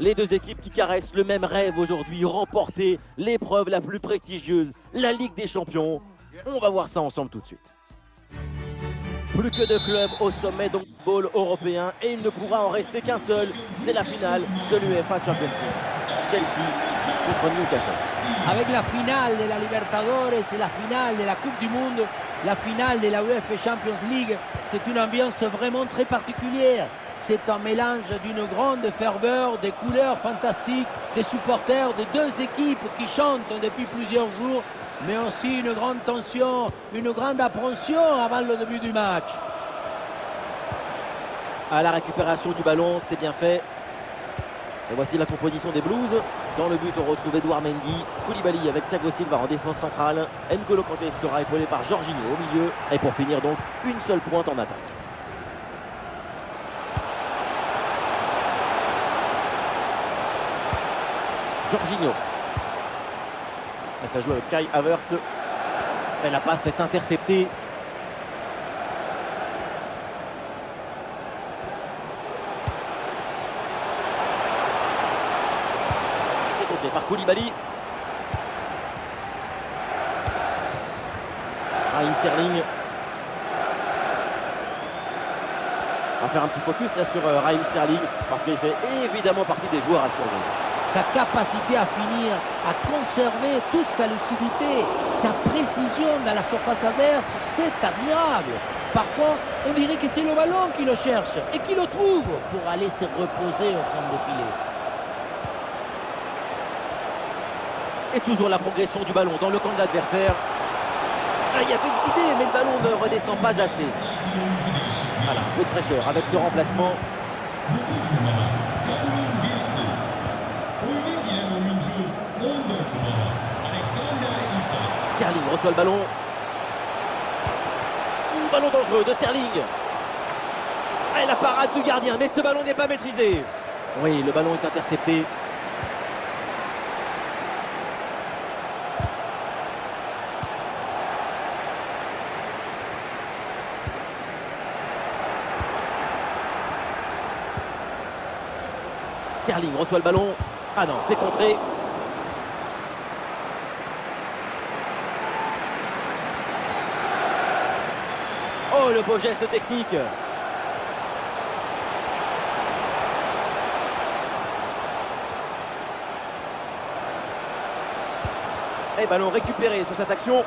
Les deux équipes qui caressent le même rêve aujourd'hui, remporter l'épreuve la plus prestigieuse, la Ligue des Champions. On va voir ça ensemble tout de suite. Plus que deux clubs au sommet du football européen et il ne pourra en rester qu'un seul. C'est la finale de l'UEFA Champions League. Chelsea contre Newcastle. Avec la finale de la Libertadores et la finale de la Coupe du Monde, la finale de la UEFA Champions League, c'est une ambiance vraiment très particulière. C'est un mélange d'une grande ferveur, des couleurs fantastiques, des supporters de deux équipes qui chantent depuis plusieurs jours, mais aussi une grande tension, une grande appréhension avant le début du match. À la récupération du ballon, c'est bien fait. Et voici la composition des Blues. Dans le but, on retrouve Edouard Mendy, Koulibaly avec Thiago Silva en défense centrale. N'Golo Kanté sera épaulé par Jorginho au milieu. Et pour finir donc, une seule pointe en attaque. Jorginho. Et ça joue avec Kai Havertz. Et la passe est interceptée. C'est contré par Koulibaly. Raheem Sterling. On va faire un petit focus là sur Raheem Sterling parce qu'il fait évidemment partie des joueurs à surveiller. Sa capacité à finir, à conserver toute sa lucidité, sa précision dans la surface adverse, c'est admirable. Parfois, on dirait que c'est le ballon qui le cherche et qui le trouve pour aller se reposer au fond des filets. Et toujours la progression du ballon dans le camp de l'adversaire. Ah, il y avait une idée, mais le ballon ne redescend pas assez. Voilà, un peu de fraîcheur avec ce remplacement. Sterling reçoit le ballon. Ballon dangereux de Sterling. Et la parade du gardien, mais ce ballon n'est pas maîtrisé. Oui, le ballon est intercepté. Sterling reçoit le ballon. Ah non, c'est contré. Oh, le beau geste technique. Et ballon récupéré sur cette action.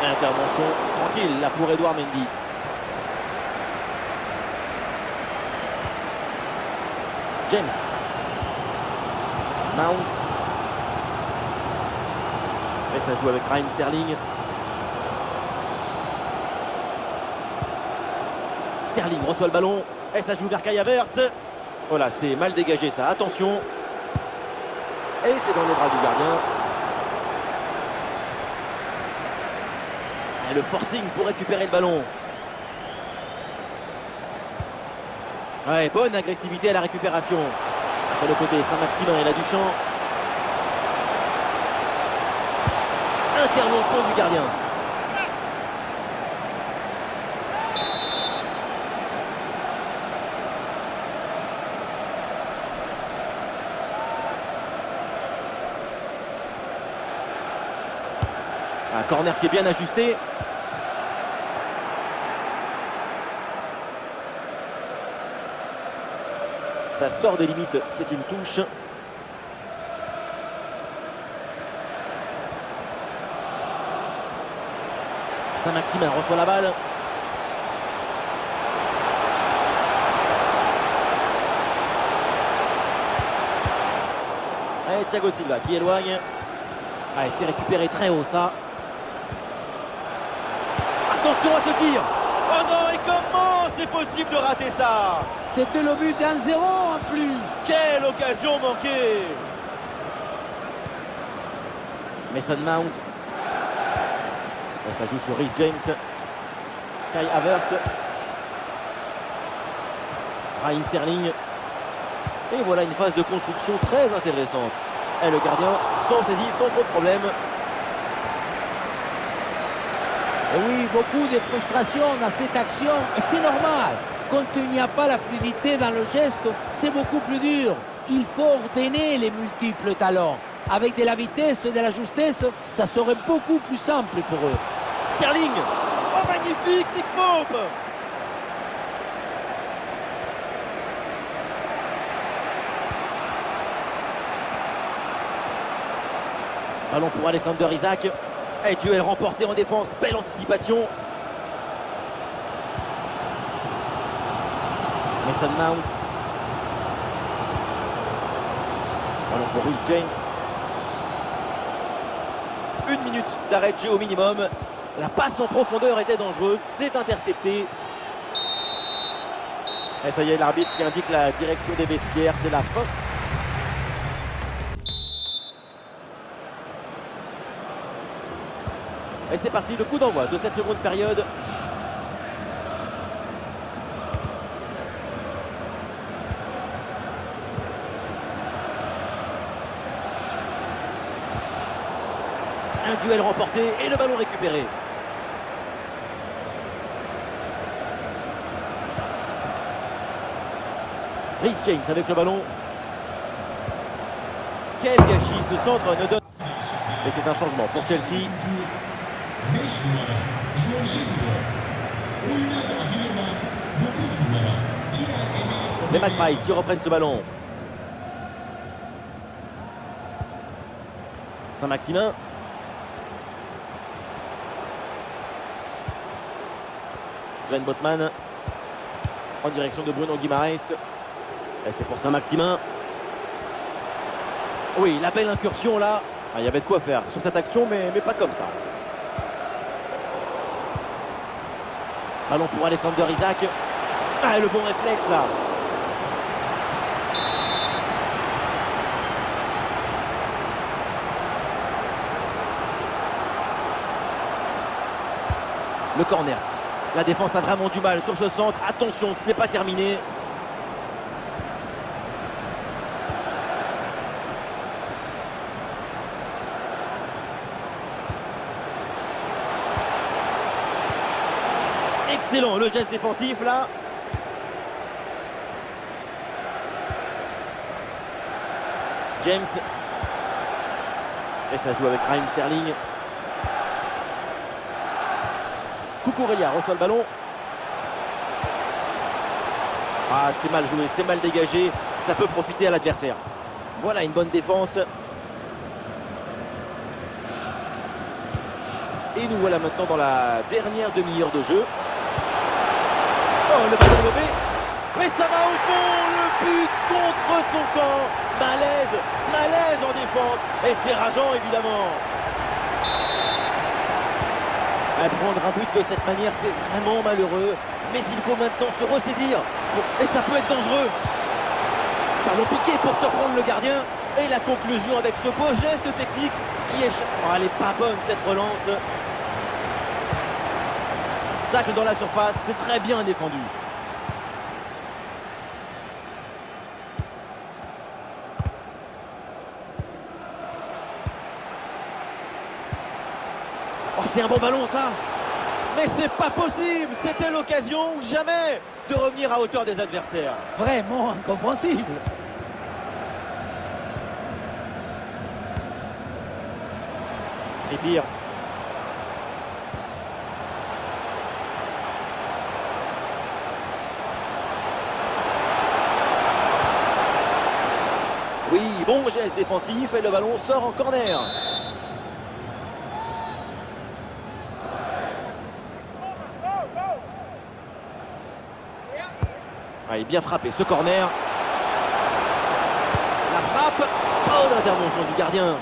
Intervention tranquille là pour Edouard Mendy. James. Mount. Et ça joue avec Raheem Sterling. Sterling reçoit le ballon. Et ça joue vers Kai Havertz. Voilà, c'est mal dégagé ça. Attention. Et c'est dans les bras du gardien. Et le forcing pour récupérer le ballon. Ouais, bonne agressivité à la récupération. Sur le côté, Saint-Maximin, il a du champ. Intervention du gardien. Un corner qui est bien ajusté. Ça sort des limites, c'est une touche. Saint-Maximin reçoit la balle. Et Thiago Silva qui éloigne. Ah, il s'est récupéré très haut ça. Attention à ce tir. Oh non, et comment c'est possible de rater ça? C'était le but d'1-0 en plus. Quelle occasion manquée. Mason Mount. Et ça joue sur Rhys James. Kai Havertz. Raheem Sterling. Et voilà une phase de construction très intéressante. Et le gardien sans saisie, sans trop de problème. Et oui, beaucoup de frustration dans cette action. Et c'est normal. Quand il n'y a pas la fluidité dans le geste, c'est beaucoup plus dur. Il faut ordonner les multiples talents. Avec de la vitesse et de la justesse, ça serait beaucoup plus simple pour eux. Sterling. Oh, magnifique, Nick Pope. Ballon pour Alexander Isak. Et duel remporté en défense. Belle anticipation. Mason Mount. Ballon pour Reece James. 1 minute d'arrêt de jeu au minimum. La passe en profondeur était dangereuse. C'est intercepté. Et ça y est, l'arbitre qui indique la direction des vestiaires. C'est la fin. Et c'est parti, le coup d'envoi de cette seconde période. Un duel remporté et le ballon récupéré. Reece James avec le ballon. Quel gâchis, ce centre ne donne... Et c'est un changement pour Chelsea. Les Magpies qui reprennent ce ballon. Saint-Maximin. Sven Botman en direction de Bruno Guimaraes. Et c'est pour Saint-Maximin. Oui, la belle incursion là. Ah, il y avait de quoi faire sur cette action, mais pas comme ça. Ballon pour Alexander Isak. Ah, le bon réflexe là. Le corner. La défense a vraiment du mal sur ce centre. Attention, ce n'est pas terminé. Excellent le geste défensif là. James. Et ça joue avec Raheem Sterling. Cucurella reçoit le ballon. Ah, c'est mal joué, c'est mal dégagé. Ça peut profiter à l'adversaire. Voilà une bonne défense. Et nous voilà maintenant dans la dernière demi-heure de jeu. Oh, le ballon levé. Mais ça va au fond. Le but contre son camp. Malaise en défense. Et c'est rageant évidemment. Prendre un but de cette manière, c'est vraiment malheureux. Mais il faut maintenant se ressaisir. Et ça peut être dangereux. Ballon piqué pour surprendre le gardien. Et la conclusion avec ce beau geste technique qui est... Oh, elle n'est pas bonne cette relance. Tacle dans la surface, c'est très bien défendu. Oh, c'est un bon ballon ça. Mais c'est pas possible. C'était l'occasion ou jamais de revenir à hauteur des adversaires. Vraiment incompréhensible. Trippier. Oui, bon geste défensif et le ballon sort en corner. Ah, il est bien frappé ce corner. La frappe. Oh, l'intervention du gardien.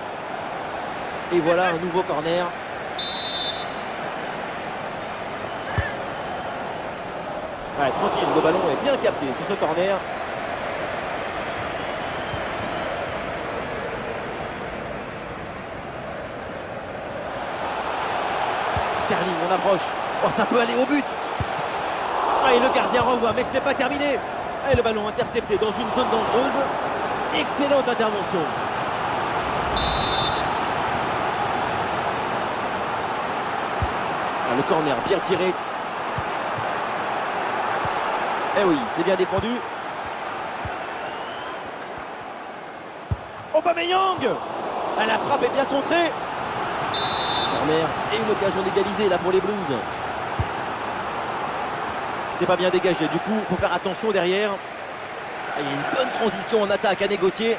Et voilà un nouveau corner. Ouais, tranquille, le ballon est bien capté sur ce corner. Sterling, on approche. Oh, ça peut aller au but. Ah, et le gardien renvoie, mais ce n'est pas terminé. Et le ballon intercepté dans une zone dangereuse. Excellente intervention. Ah, le corner bien tiré. Eh oui, c'est bien défendu. Aubameyang. Ah, la frappe est bien contrée. Corner et une occasion d'égaliser là pour les Blues. C'était pas bien dégagé, du coup, il faut faire attention derrière. Il y a une bonne transition en attaque à négocier.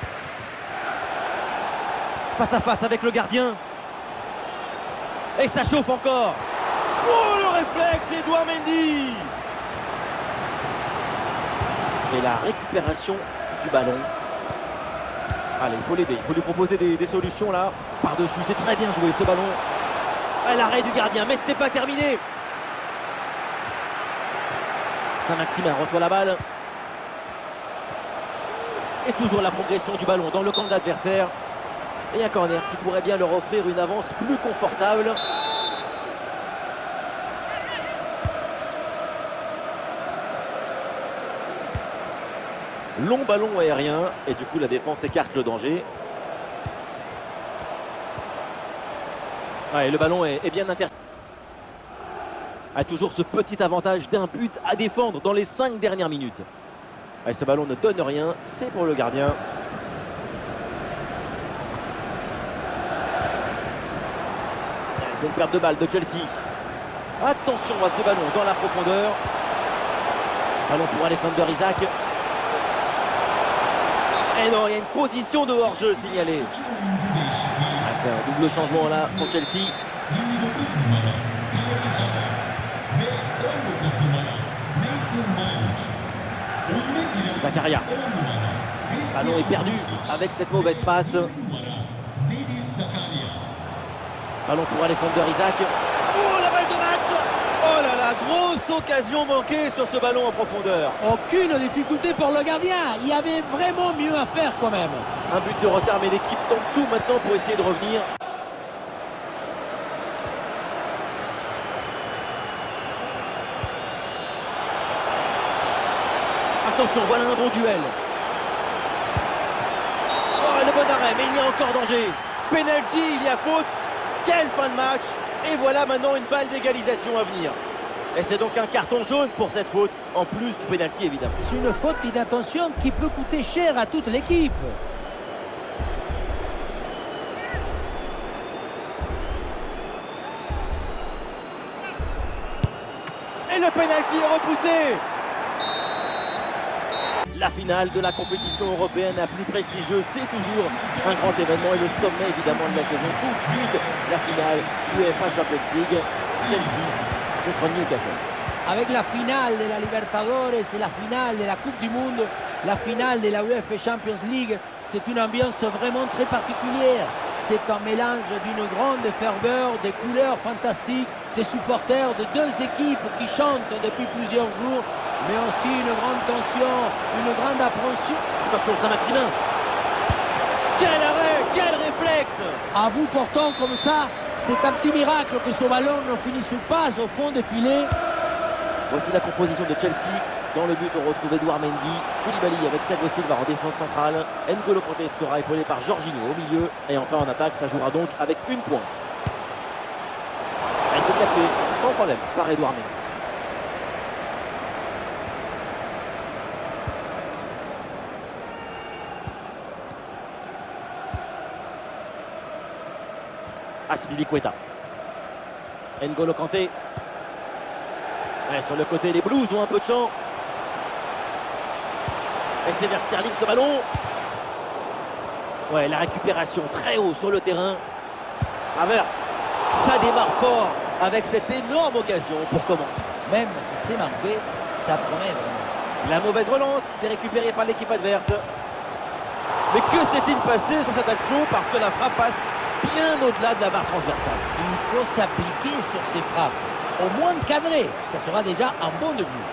Face à face avec le gardien. Et ça chauffe encore. Oh, le réflexe, Edouard Mendy. Et la récupération du ballon. Allez, il faut l'aider, il faut lui proposer des solutions là. Par-dessus, c'est très bien joué ce ballon. Ah, l'arrêt du gardien, mais ce n'est pas terminé. Saint-Maximin reçoit la balle. Et toujours la progression du ballon dans le camp de l'adversaire. Et un corner qui pourrait bien leur offrir une avance plus confortable. Long ballon aérien et du coup la défense écarte le danger. Ouais, le ballon est bien intercepté. A toujours ce petit avantage d'un but à défendre dans les 5 dernières minutes. Ouais, ce ballon ne donne rien, c'est pour le gardien. C'est une perte de balle de Chelsea. Attention à ce ballon dans la profondeur. Ballon pour Alexander Isak. Et non, il y a une position de hors-jeu signalée. Ah, c'est un double changement là pour Chelsea. Zakaria. Ballon est perdu avec cette mauvaise passe. Ballon pour Alexander Isak. Oh, la balle de match! Oh là là, grosse occasion manquée sur ce ballon en profondeur. Aucune difficulté pour le gardien. Il y avait vraiment mieux à faire quand même. Un but de retard, mais l'équipe tente tout maintenant pour essayer de revenir. Attention, voilà un bon duel. Oh, le bon arrêt, mais il y a encore danger. Penalty, il y a faute. Quelle fin de match. Et voilà maintenant une balle d'égalisation à venir. Et c'est donc un carton jaune pour cette faute, en plus du pénalty évidemment. C'est une faute d'inattention qui peut coûter cher à toute l'équipe. Et le pénalty est repoussé. La finale de la compétition européenne la plus prestigieuse, c'est toujours un grand événement et le sommet évidemment de la saison. Tout de suite, la finale UEFA Champions League, Chelsea contre Newcastle. Avec la finale de la Libertadores et la finale de la Coupe du Monde, la finale de la UEFA Champions League, c'est une ambiance vraiment très particulière. C'est un mélange d'une grande ferveur, des couleurs fantastiques, des supporters de deux équipes qui chantent depuis plusieurs jours, mais aussi une grande tension, une grande appréhension. Attention, Saint-Maximin. Quel arrêt, quel réflexe. À bout portant comme ça, c'est un petit miracle que ce ballon ne finisse pas au fond des filets. Voici la composition de Chelsea. Dans le but, on retrouve Edouard Mendy, Koulibaly avec Thiago Silva en défense centrale. N'Golo Kanté sera épaulé par Jorginho au milieu. Et enfin en attaque, ça jouera donc avec une pointe. Et c'est capté sans problème par Edouard Mendy. Azpilicueta. N'Golo Kanté. Ouais, sur le côté, les Blues ont un peu de champ. Et c'est vers Sterling ce ballon. Ouais, la récupération très haut sur le terrain. Havertz. Ça démarre fort avec cette énorme occasion pour commencer. Même si c'est manqué, ça promet vraiment. La mauvaise relance, c'est récupéré par l'équipe adverse. Mais que s'est-il passé sur cette action? Parce que la frappe passe bien au-delà de la barre transversale. Il faut s'appliquer sur ces frappes. Au moins cadré, ça sera déjà un bon début.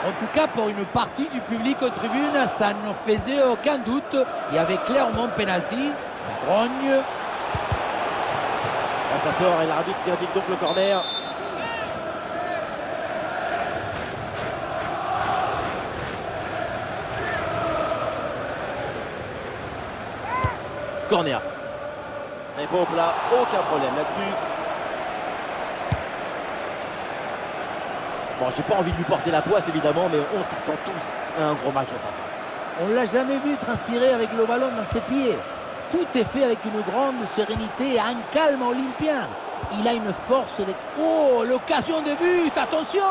En tout cas, pour une partie du public aux tribunes, ça ne faisait aucun doute. Il y avait clairement penalty, ça grogne. Là, ça sort et l'arbitre qui indique donc le corner. Corner. Et bon plat, aucun problème là-dessus. Bon, j'ai pas envie de lui porter la poisse évidemment, mais on s'attend tous à un gros match de sa part. On ne l'a jamais vu transpirer avec le ballon dans ses pieds. Tout est fait avec une grande sérénité et un calme olympien. Il a une force de... Oh, l'occasion de but, attention!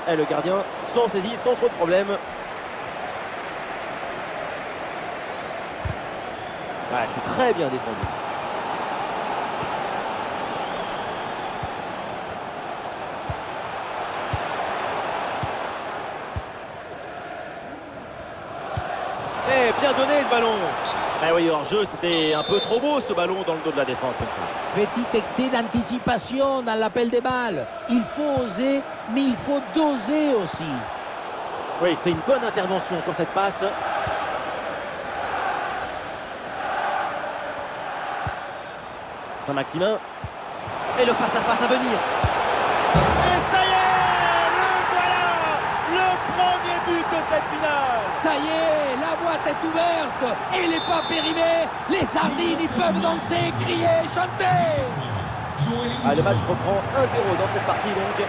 Et le gardien s'en saisit sans trop de problème. Ouais, c'est très bien défendu. Eh, bien donné ce ballon. Mais oui, hors jeu, c'était un peu trop beau ce ballon dans le dos de la défense comme ça. Petit excès d'anticipation dans l'appel des balles. Il faut oser, mais il faut doser aussi. Oui, c'est une bonne intervention sur cette passe. Saint-Maximin. Et le face-à-face à venir. Et ça y est, le voilà, le premier but de cette finale. Ça y est, la boîte est ouverte et les pas périmés. Les sardines, ils peuvent danser, crier, chanter. Ah, le match reprend 1-0 dans cette partie donc.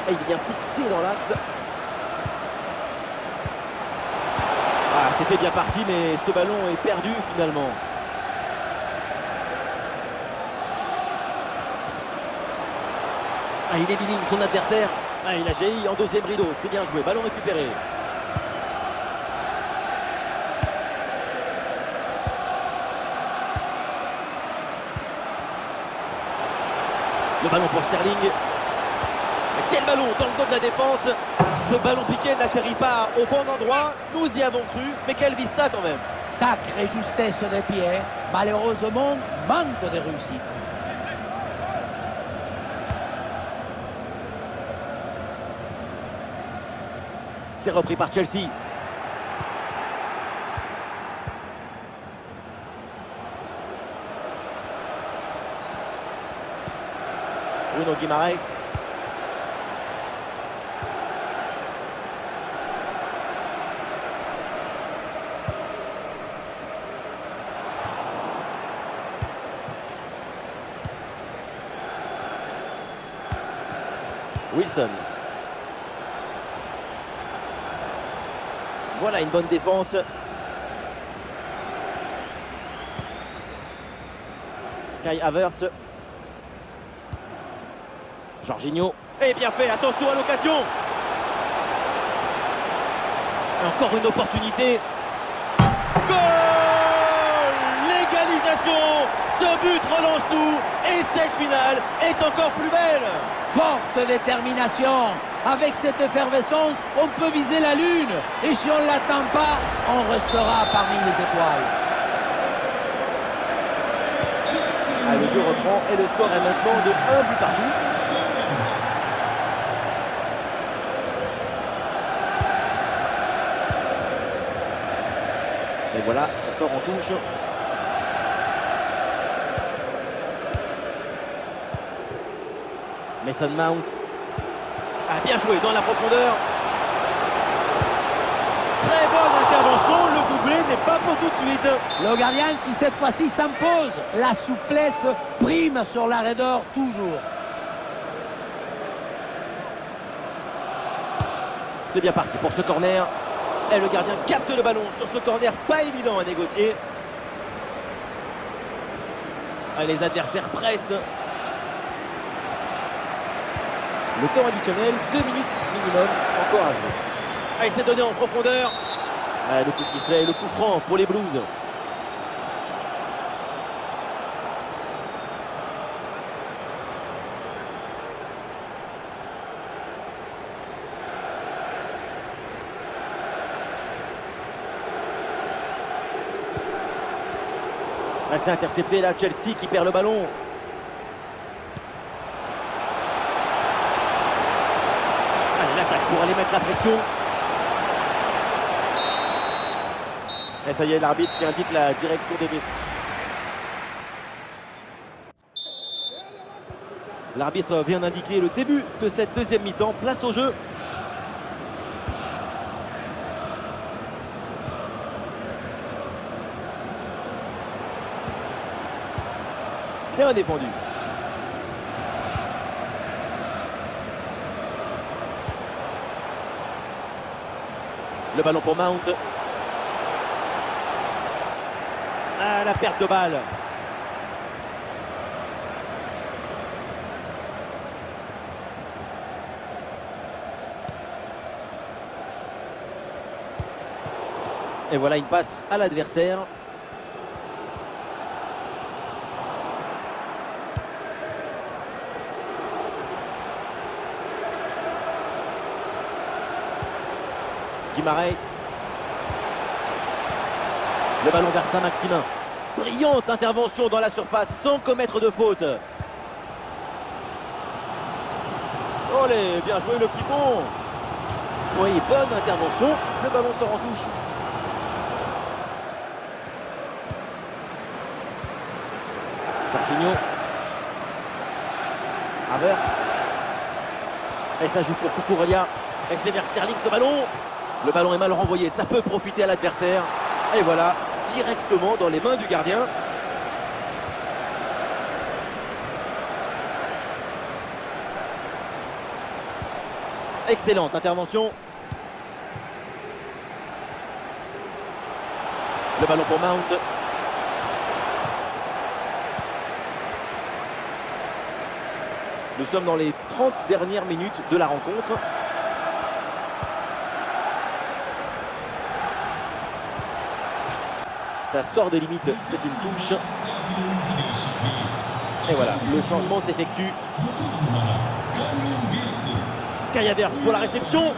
Et il vient fixer dans l'axe. Ah, c'était bien parti, mais ce ballon est perdu finalement. Ah, il élimine son adversaire. Ah, il a jailli en deuxième rideau. C'est bien joué. Ballon récupéré. Le ballon pour Sterling. Mais quel ballon dans le dos de la défense. Ce ballon piqué n'atterrit pas au bon endroit. Nous y avons cru. Mais quelle vista quand même. Sacrée justesse des pieds. Malheureusement, manque de réussite. C'est repris par Chelsea. Bruno Guimaraes. Wilson. Voilà une bonne défense. Kai Havertz. Jorginho. Et bien fait, attention à l'occasion. Encore une opportunité. Goal! L'égalisation. Ce but relance tout. Et cette finale est encore plus belle. Forte détermination. Avec cette effervescence, on peut viser la lune. Et si on ne l'attend pas, on restera parmi les étoiles. Ah, le jeu reprend et le score est maintenant de 1 but partout. Et voilà, ça sort en touche. Mason Mount. Ah, bien joué dans la profondeur. Très bonne intervention, le doublé n'est pas pour tout de suite. Le gardien qui cette fois-ci s'impose. La souplesse prime sur la raideur toujours. C'est bien parti pour ce corner. Et le gardien capte le ballon sur ce corner, pas évident à négocier. Ah, les adversaires pressent. Le temps additionnel, 2 minutes minimum, encore à jouer. Ah, il s'est donné en profondeur. Ah, le coup de sifflet et le coup franc pour les Blues. Ah, c'est intercepté là, Chelsea qui perd le ballon. L'attaque pour aller mettre la pression. Et ça y est, l'arbitre qui indique la direction des vestiaires. L'arbitre vient d'indiquer le début de cette deuxième mi-temps. Place au jeu. Bien défendu. Le ballon pour Mount. Ah, la perte de balle. Et voilà une passe à l'adversaire. Guimaraes. Le ballon vers Saint-Maximin. Brillante intervention dans la surface sans commettre de faute. Olé, bien joué le petit pont. Oui, bonne intervention. Le ballon sort en touche. Jorginho. Havertz. Et ça joue pour Cucurella. Et c'est vers Sterling ce ballon. Le ballon est mal renvoyé, ça peut profiter à l'adversaire. Et voilà, directement dans les mains du gardien. Excellente intervention. Le ballon pour Mount. Nous sommes dans les 30 dernières minutes de la rencontre. Ça sort des limites, c'est une touche. Et voilà, le changement s'effectue. Kai Havertz pour la réception.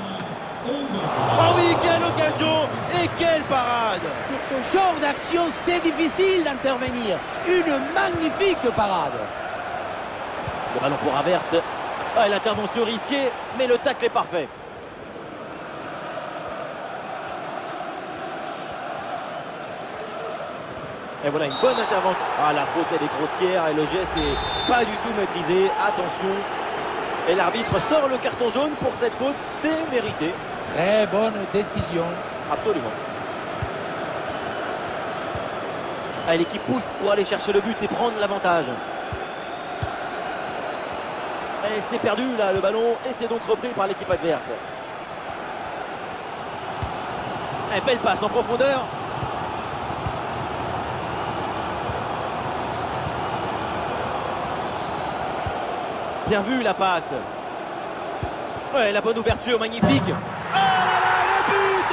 Oh oui, quelle occasion et quelle parade! Sur ce genre d'action, c'est difficile d'intervenir. Une magnifique parade. Le ballon pour Havertz. Ah, l'intervention risquée, mais le tacle est parfait. Et voilà une bonne intervention. Ah, la faute elle est grossière et le geste n'est pas du tout maîtrisé. Attention. Et l'arbitre sort le carton jaune pour cette faute. C'est mérité. Très bonne décision. Absolument. Ah, l'équipe pousse pour aller chercher le but et prendre l'avantage. Et c'est perdu là le ballon et c'est donc repris par l'équipe adverse. Et belle passe en profondeur. Bien vu la passe. Ouais, la bonne ouverture, magnifique. Oh là là, le but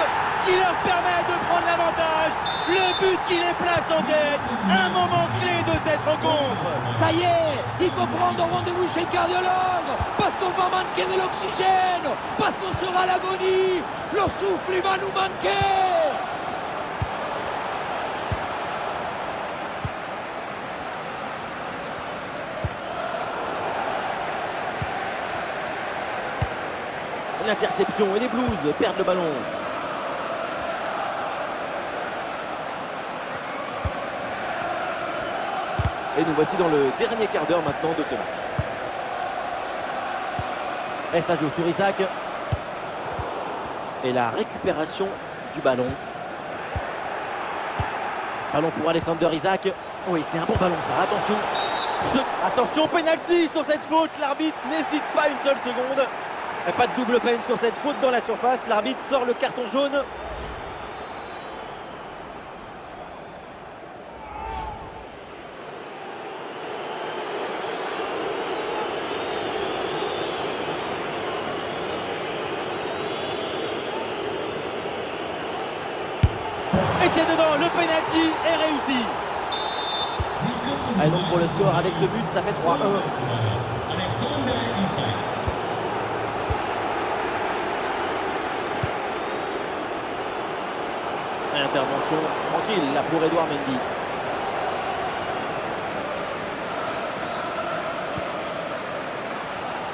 qui leur permet de prendre l'avantage. Le but qui les place en tête. Un moment clé de cette rencontre. Ça y est, il faut prendre rendez-vous chez le cardiologue. Parce qu'on va manquer de l'oxygène. Parce qu'on sera à l'agonie. Le souffle, il va nous manquer. L'interception et les Blues perdent le ballon. Et nous voici dans le dernier quart d'heure maintenant de ce match. Et ça joue sur Isaac. Et la récupération du ballon. Ballon pour Alexander Isaac. Oui, c'est un bon ballon ça, attention. Attention, penalty sur cette faute. L'arbitre n'hésite pas une seule seconde. Pas de double peine sur cette faute dans la surface. L'arbitre sort le carton jaune. Et c'est dedans, le penalty est réussi. Allez, donc pour le score avec ce but, ça fait 3-1. Intervention tranquille là pour Edouard Mendy.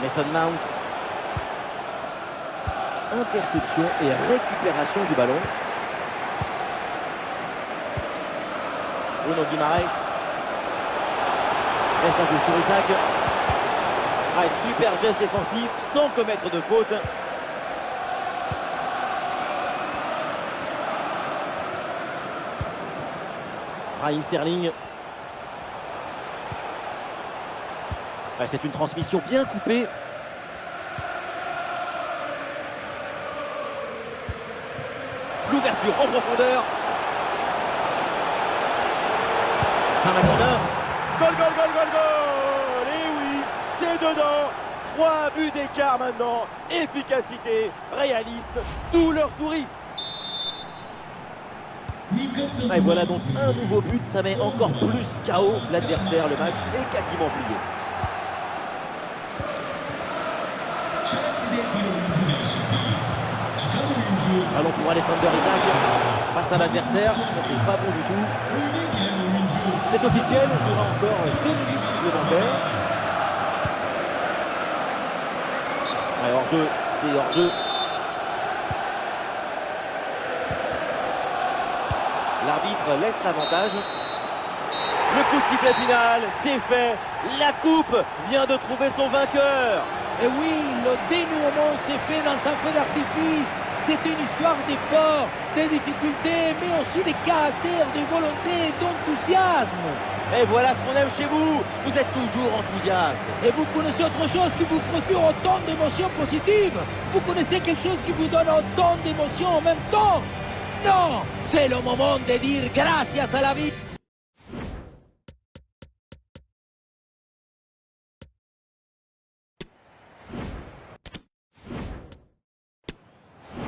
Mason Mount. Interception et récupération du ballon. Bruno Guimaraes. Et ça joue sur Isaac. Ah, super geste défensif sans commettre de faute. Raheem Sterling. Ouais, c'est une transmission bien coupée. L'ouverture en profondeur. Saint-Maximin. Goal, goal, goal, goal, goal. Et oui, c'est dedans. 3 buts d'écart maintenant. Efficacité, réalisme, tout leur sourit. Et voilà donc un nouveau but, ça met encore plus KO l'adversaire, le match est quasiment plié. Allons pour Alexander Isaac, passe à l'adversaire, ça c'est pas bon du tout. C'est officiel, on jouera encore 2 minutes supplémentaires. Ouais, hors-jeu, c'est hors-jeu. L'arbitre laisse l'avantage. Le coup de sifflet final, c'est fait. La coupe vient de trouver son vainqueur. Et oui, le dénouement s'est fait dans un feu d'artifice. C'est une histoire d'efforts, des difficultés, mais aussi des caractères, de volonté et d'enthousiasme. Et voilà ce qu'on aime chez vous. Vous êtes toujours enthousiaste. Et vous connaissez autre chose qui vous procure autant d'émotions positives? Vous connaissez quelque chose qui vous donne autant d'émotions en même temps? Non, c'est le moment de dire gracias à la vie.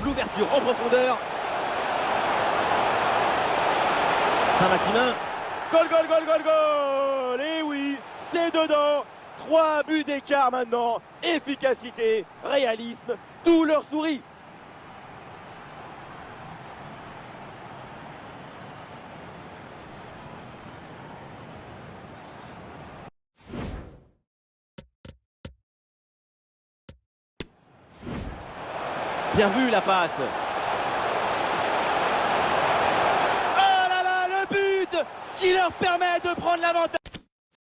L'ouverture en profondeur. Saint-Maximin. Goal, goal, goal, goal, goal. Et oui, c'est dedans. 3 buts d'écart maintenant. Efficacité, réalisme, tout leur sourit. Bien vu la passe. Oh là là, le but qui leur permet de prendre l'avantage.